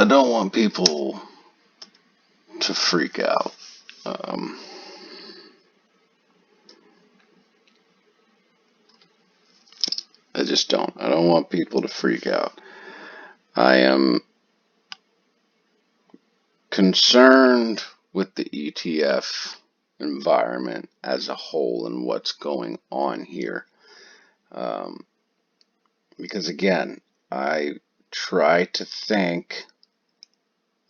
don't want people to freak out. Um, I just don't. I don't want people to freak out. I am concerned with the ETF environment as a whole and what's going on here. Because again, I try to think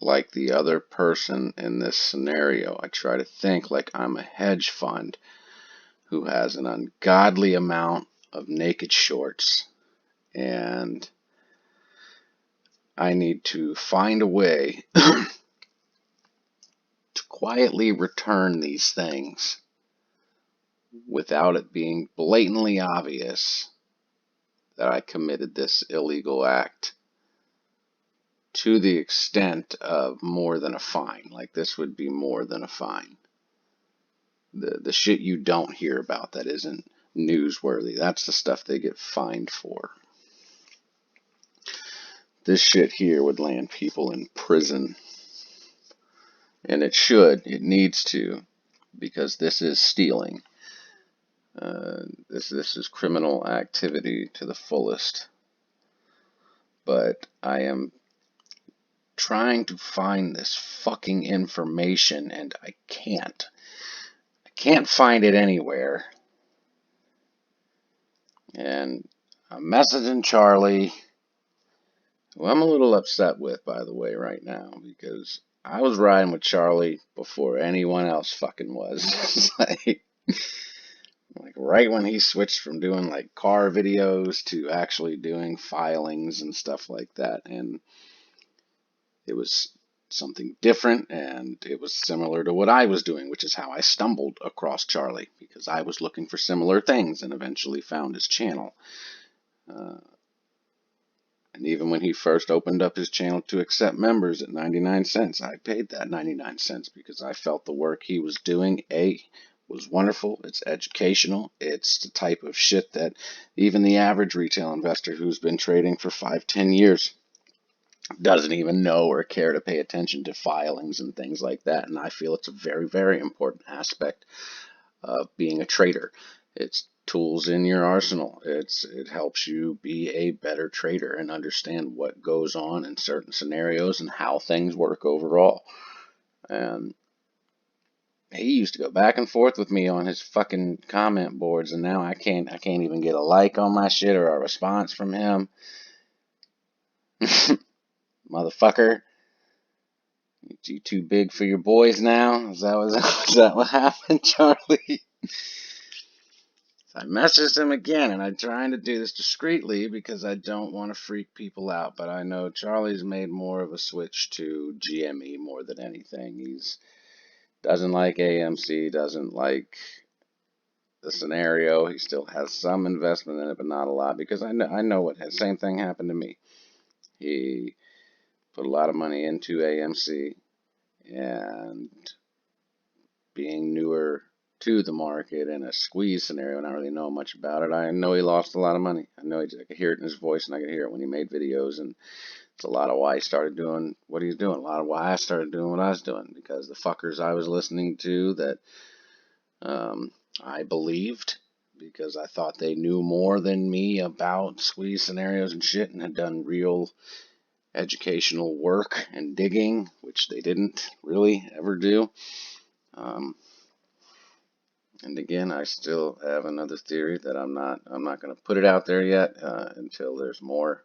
like the other person in this scenario. I try to think like I'm a hedge fund who has an ungodly amount of naked shorts, and I need to find a way to quietly return these things without it being blatantly obvious that I committed this illegal act to the extent of more than a fine. Like, this would be more than a fine. The shit you don't hear about that isn't newsworthy, that's the stuff they get fined for. This shit here would land people in prison. And it should. It needs to. Because this is stealing. This is criminal activity to the fullest. But I am trying to find this fucking information, and I can't. I can't find it anywhere. And I'm messaging Charlie, who I'm a little upset with, by the way, right now, because I was riding with Charlie before anyone else fucking was. like right when he switched from doing like car videos to actually doing filings and stuff like that. And it was something different, and it was similar to what I was doing, which is how I stumbled across Charlie, because I was looking for similar things and eventually found his channel. And even when he first opened up his channel to accept members at 99 cents, I paid that 99 cents because I felt the work he was doing, was wonderful. It's educational. It's the type of shit that even the average retail investor who's been trading for 5-10 years doesn't even know or care to pay attention to filings and things like that. And I feel it's a very, very important aspect of being a trader. It's tools in your arsenal. It helps you be a better trader and understand what goes on in certain scenarios and how things work overall. And he used to go back and forth with me on his fucking comment boards, and now I can't even get a like on my shit or a response from him. Motherfucker. You too big for your boys now? Is that what happened, Charlie? I messaged him again, and I'm trying to do this discreetly because I don't want to freak people out. But I know Charlie's made more of a switch to GME more than anything. He's doesn't like AMC, doesn't like the scenario. He still has some investment in it, but not a lot, because I know what the same thing happened to me. He put a lot of money into AMC, and being newer to the market in a squeeze scenario, and I don't really know much about it, I know he lost a lot of money. I know I could hear it in his voice, and I could hear it when he made videos, and it's a lot of why he started doing what he's doing, a lot of why I started doing what I was doing, because the fuckers I was listening to that I believed, because I thought they knew more than me about squeeze scenarios and shit, and had done real educational work and digging, which they didn't really ever do. And again, I still have another theory that I'm not going to put it out there yet until there's more.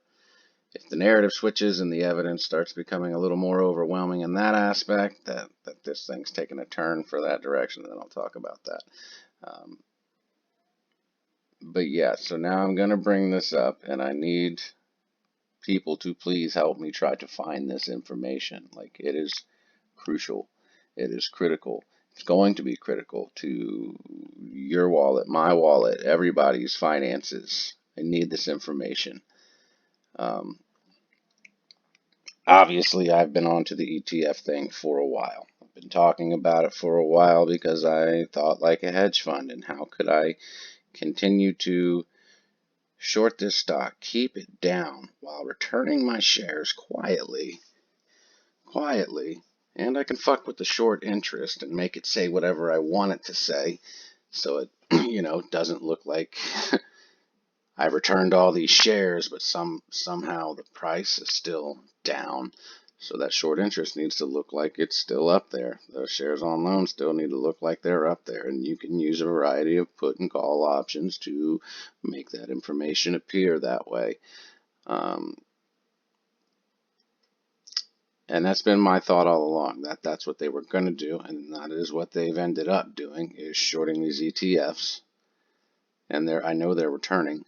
If the narrative switches and the evidence starts becoming a little more overwhelming in that aspect, that this thing's taking a turn for that direction, then I'll talk about that. But yeah, so now I'm going to bring this up, and I need people to please help me try to find this information. Like, it is crucial. It is critical. It's going to be critical to your wallet, my wallet, everybody's finances. I need this information. Obviously, I've been onto the ETF thing for a while. I've been talking about it for a while because I thought like a hedge fund, and how could I continue to short this stock, keep it down while returning my shares quietly quietly, and I can fuck with the short interest and make it say whatever I want it to say, so it, doesn't look like I returned all these shares, but somehow the price is still down. So that short interest needs to look like it's still up there. Those shares on loan still need to look like they're up there. And you can use a variety of put and call options to make that information appear that way. And that's been my thought all along, that that's what they were going to do, and that is what they've ended up doing, is shorting these ETFs. And I know they're returning.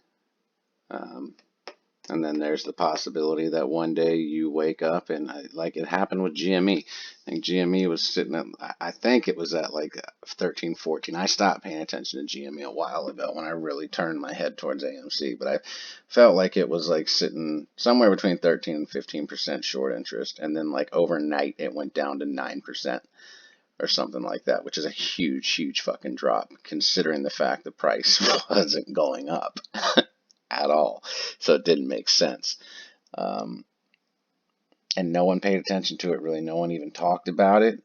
And then there's the possibility that one day you wake up and like it happened with GME. I think GME was sitting at, I think it was at like 13, 14. I stopped paying attention to GME a while ago when I really turned my head towards AMC, but I felt like it was like sitting somewhere between 13 and 15% short interest. And then like overnight it went down to 9% or something like that, which is a huge, huge fucking drop considering the fact the price wasn't going up at all. So it didn't make sense. And no one paid attention to it, really. No one even talked about it.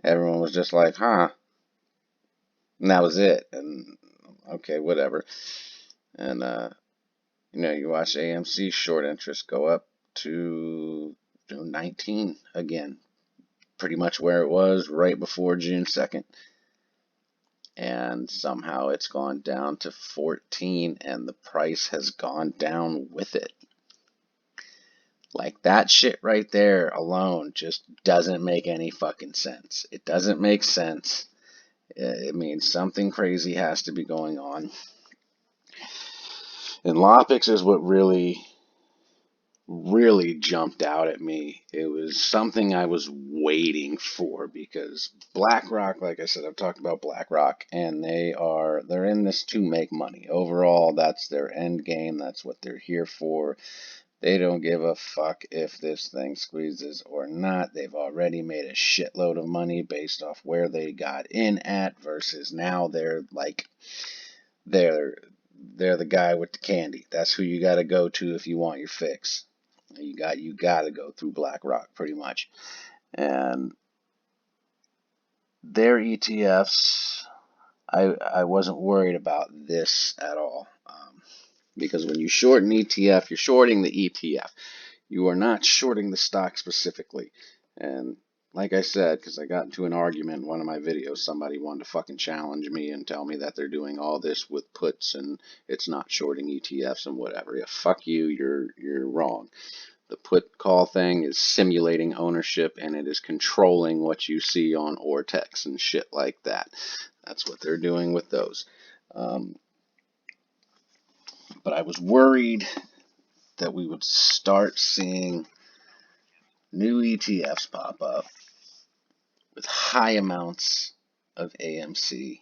Everyone was just like, huh. And that was it. And okay, whatever. And, you watch AMC short interest go up to 19 again. Pretty much where it was right before June 2nd. And somehow it's gone down to 14 and the price has gone down with it. Like, that shit right there alone just doesn't make any fucking sense. It doesn't make sense. It means something crazy has to be going on. And Lopix is what really, really jumped out at me. It was something I was waiting for because BlackRock, like I said, I've talked about BlackRock, and they're in this to make money. Overall, that's their end game. That's what they're here for. They don't give a fuck if this thing squeezes or not. They've already made a shitload of money based off where they got in at versus now they're the guy with the candy. That's who you got to go to if you want your fix. You got to go through BlackRock pretty much. And their ETFs, I wasn't worried about this at all. Because when you short an ETF, you're shorting the ETF. You are not shorting the stock specifically. And like I said, because I got into an argument in one of my videos, somebody wanted to fucking challenge me and tell me that they're doing all this with puts and it's not shorting ETFs and whatever. Yeah, fuck you, you're wrong. The put call thing is simulating ownership and it is controlling what you see on Ortex and shit like that. That's what they're doing with those. But I was worried that we would start seeing new ETFs pop up with high amounts of AMC.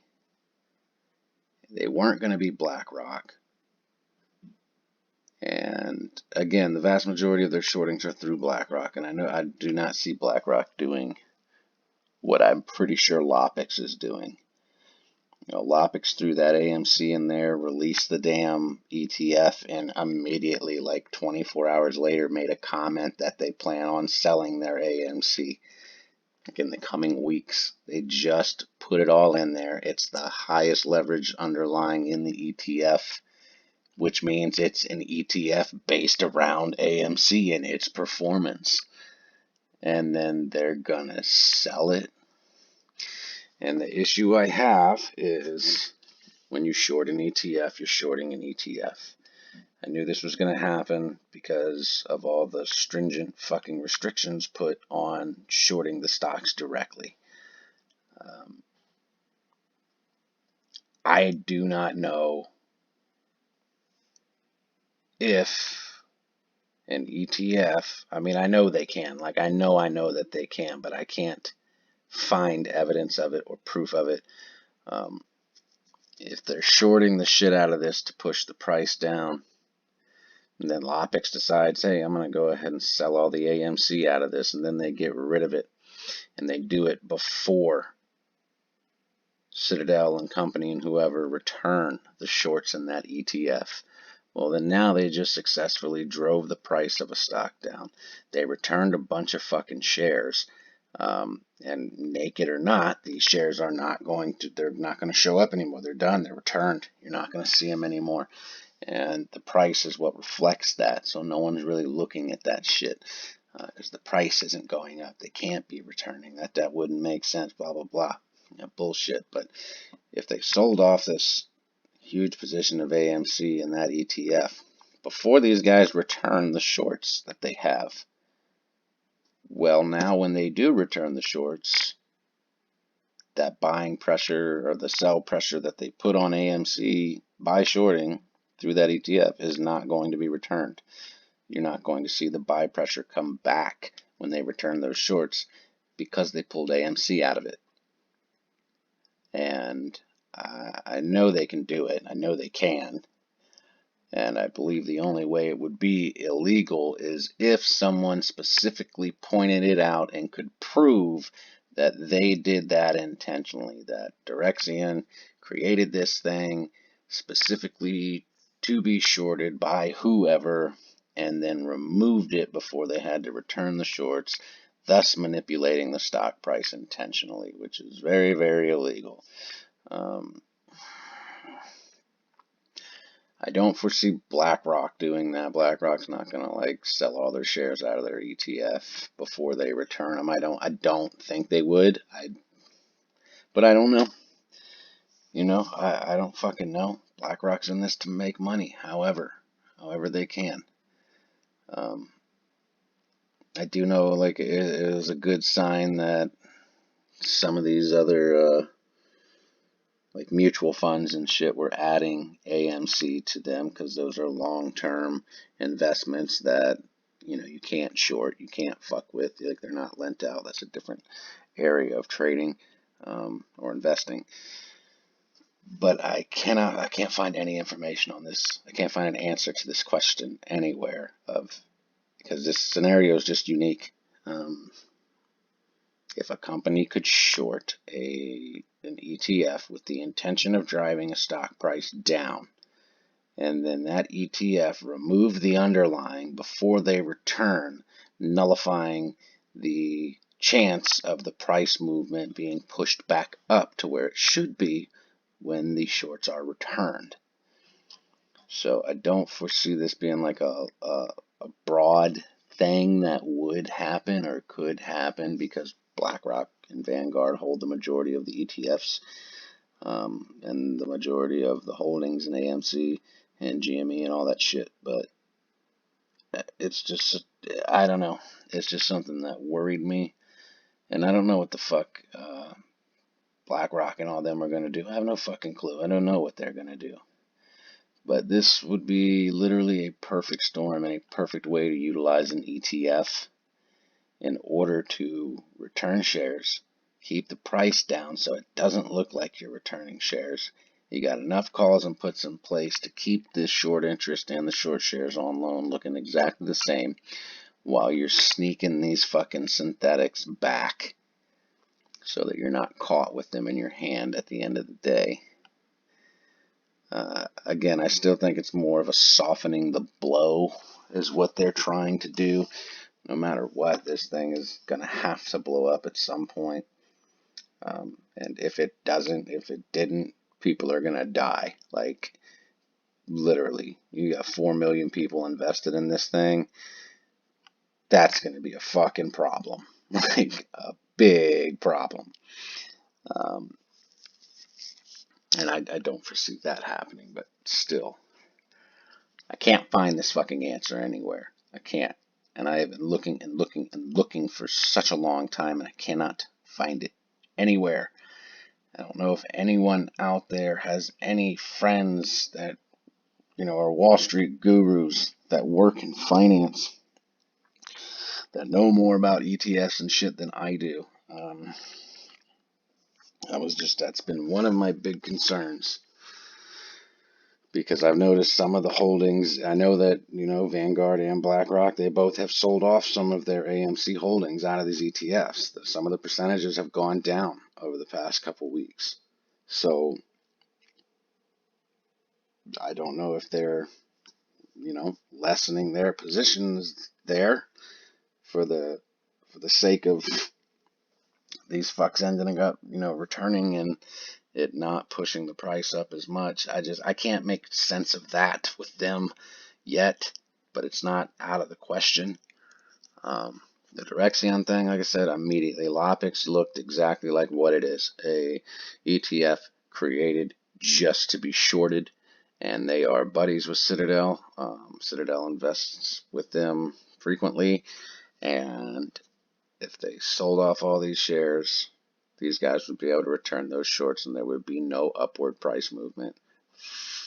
They weren't going to be BlackRock. And again, the vast majority of their shortings are through BlackRock. And I do not see BlackRock doing what I'm pretty sure Lopix is doing. Lopix threw that AMC in there, released the damn ETF, and immediately, like 24 hours later, made a comment that they plan on selling their AMC in the coming weeks. They just put it all in there. It's the highest leverage underlying in the ETF, which means it's an ETF based around AMC and its performance. And then they're gonna sell it. And the issue I have is when you short an ETF, you're shorting an ETF. I knew this was going to happen because of all the stringent fucking restrictions put on shorting the stocks directly. I do not know if an ETF, I mean, I know they can. Like, I know that they can, but I can't find evidence of it or proof of it. If they're shorting the shit out of this to push the price down, and then Lopix decides, hey, I'm going to go ahead and sell all the AMC out of this, and then they get rid of it, and they do it before Citadel and company and whoever return the shorts in that ETF. Well, then now they just successfully drove the price of a stock down. They returned a bunch of fucking shares. And naked or not, these shares are not going to, they're not going to show up anymore. They're done. They're returned. You're not going to see them anymore. And the price is what reflects that. So no one's really looking at that shit because the price isn't going up. They can't be returning. That wouldn't make sense, blah, blah, blah. Yeah, bullshit. But if they sold off this huge position of AMC in that ETF before these guys return the shorts that they have. Well, now when they do return the shorts, that buying pressure or the sell pressure that they put on AMC by shorting through that ETF is not going to be returned. You're not going to see the buy pressure come back when they return those shorts because they pulled AMC out of it. And I know they can do it. I know they can. And I believe the only way it would be illegal is if someone specifically pointed it out and could prove that they did that intentionally, that Direxion created this thing specifically to be shorted by whoever and then removed it before they had to return the shorts, thus manipulating the stock price intentionally, which is very, very illegal. I don't foresee BlackRock doing that. BlackRock's not going to sell all their shares out of their ETF before they return them. I don't think they would. But I don't know. I don't fucking know. BlackRock's in this to make money, however they can. I do know it is a good sign that some of these other mutual funds and shit were adding AMC to them because those are long-term investments that you can't short, you can't fuck with. They're not lent out. That's a different area of trading or investing. But I can't find any information on this. I can't find an answer to this question anywhere because this scenario is just unique. If a company could short an ETF with the intention of driving a stock price down, and then that ETF remove the underlying before they return, nullifying the chance of the price movement being pushed back up to where it should be when the shorts are returned. So I don't foresee this being a broad thing that would happen or could happen because BlackRock and Vanguard hold the majority of the ETFs and the majority of the holdings in AMC and GME and all that shit. But it's just, I don't know. It's just something that worried me. And I don't know what the fuck BlackRock and all them are going to do. I have no fucking clue. I don't know what they're going to do. But this would be literally a perfect storm and a perfect way to utilize an ETF in order to return shares, keep the price down so it doesn't look like you're returning shares. You got enough calls and puts in place to keep this short interest and the short shares on loan looking exactly the same while you're sneaking these fucking synthetics back so that you're not caught with them in your hand at the end of the day. Again, I still think it's more of a softening the blow is what they're trying to do. No matter what, this thing is going to have to blow up at some point. And if it didn't, people are going to die. Literally, you got 4 million people invested in this thing. That's going to be a fucking problem. A big problem. And I don't foresee that happening, but still, I can't find this fucking answer anywhere. I can't. And I have been looking and looking and looking for such a long time, and I cannot find it anywhere. I don't know if anyone out there has any friends that, are Wall Street gurus that work in finance that know more about ETFs and shit than I do. That's been one of my big concerns. Because I've noticed some of the holdings, I know that, Vanguard and BlackRock, they both have sold off some of their AMC holdings out of these ETFs. Some of the percentages have gone down over the past couple weeks. So I don't know if they're lessening their positions there for the sake of these fucks ending up, returning and it not pushing the price up as much. I can't make sense of that with them yet, but it's not out of the question. The Direxion thing, like I said, immediately Lopix looked exactly like what it is, a ETF created just to be shorted, and they are buddies with Citadel. Citadel invests with them frequently, and if they sold off all these shares, these guys would be able to return those shorts and there would be no upward price movement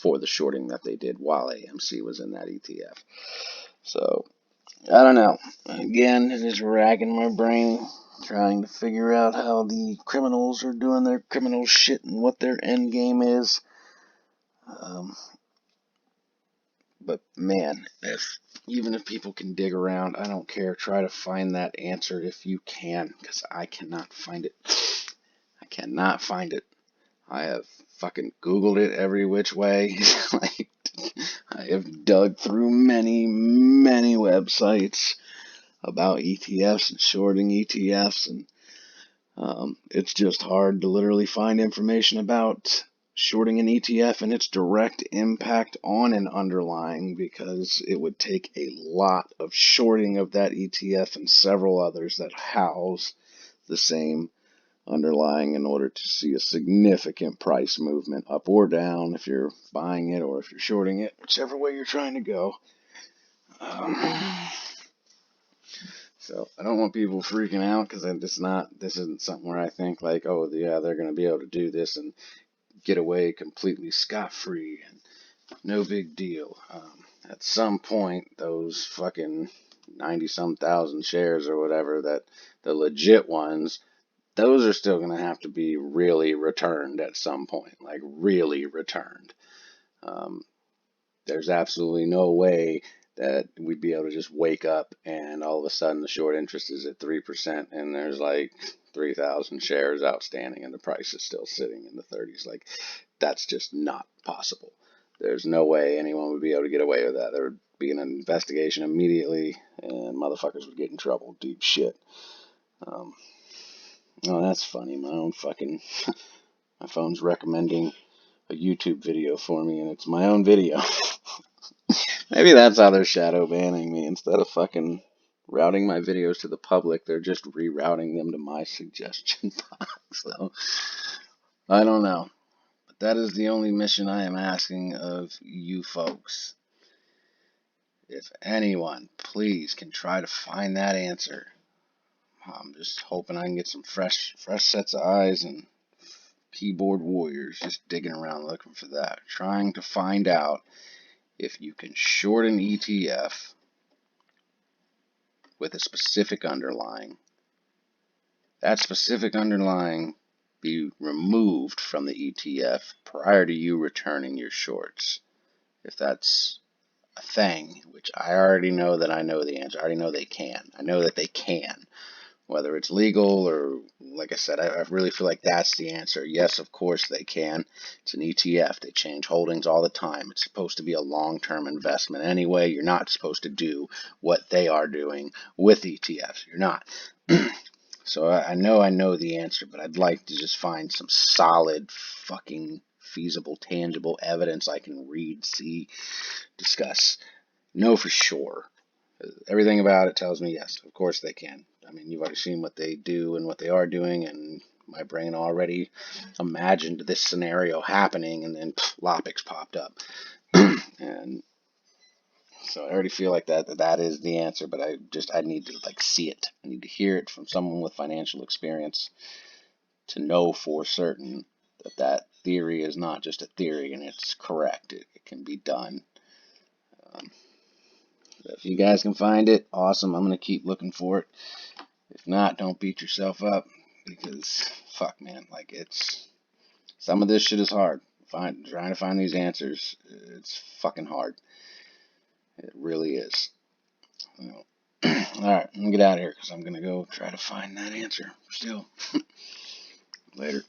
for the shorting that they did while AMC was in that ETF. So, I don't know. Again, it is racking my brain trying to figure out how the criminals are doing their criminal shit and what their end game is. But man, even if people can dig around, I don't care. Try to find that answer if you can, because I cannot find it. I cannot find it. I have fucking Googled it every which way. Like, I have dug through many, many websites about ETFs and shorting ETFs, and it's just hard to literally find information about shorting an ETF and its direct impact on an underlying, because it would take a lot of shorting of that ETF and several others that house the same underlying in order to see a significant price movement up or down if you're buying it or if you're shorting it, whichever way you're trying to go. So I don't want people freaking out, because this isn't something where I think like, oh yeah, they're going to be able to do this and get away completely scot-free and no big deal. At some point, those fucking 90-some thousand shares or whatever, that the legit ones, those are still going to have to be really returned at some point, like really returned. There's absolutely no way that we'd be able to just wake up and all of a sudden the short interest is at 3% and there's like 3,000 shares outstanding and the price is still sitting in the 30s. Like, that's just not possible. There's no way anyone would be able to get away with that. There would be an investigation immediately and motherfuckers would get in trouble. Deep shit. Oh, that's funny. My phone's recommending a YouTube video for me and it's my own video. Maybe that's how they're shadow banning me. Instead of fucking routing my videos to the public, they're just rerouting them to my suggestion box. So, I don't know. But that is the only mission I am asking of you folks. If anyone, please, can try to find that answer. I'm just hoping I can get some fresh sets of eyes and keyboard warriors just digging around looking for that. Trying to find out if you can short an ETF with a specific underlying, that specific underlying be removed from the ETF prior to you returning your shorts. If that's a thing, which I already know that I know the answer. I already know they can. I know that they can. Whether it's legal or, like I said, I really feel like that's the answer. Yes, of course they can. It's an ETF. They change holdings all the time. It's supposed to be a long-term investment anyway. You're not supposed to do what they are doing with ETFs. You're not. So I know the answer, but I'd like to just find some solid, fucking feasible, tangible evidence I can read, see, discuss, know for sure. Everything about it tells me yes, of course they can. I mean, you've already seen what they do and what they are doing, and my brain already imagined this scenario happening, and then Lopix popped up. And so I already feel like that is the answer, but I need to like see it. I need to hear it from someone with financial experience to know for certain that theory is not just a theory and it's correct. It can be done. If you guys can find it, awesome. I'm going to keep looking for it. If not, don't beat yourself up, because fuck, man, like, some of this shit is hard. Trying to find these answers, it's fucking hard. It really is. All right, I'm gonna get out of here because I'm gonna go try to find that answer still. Later.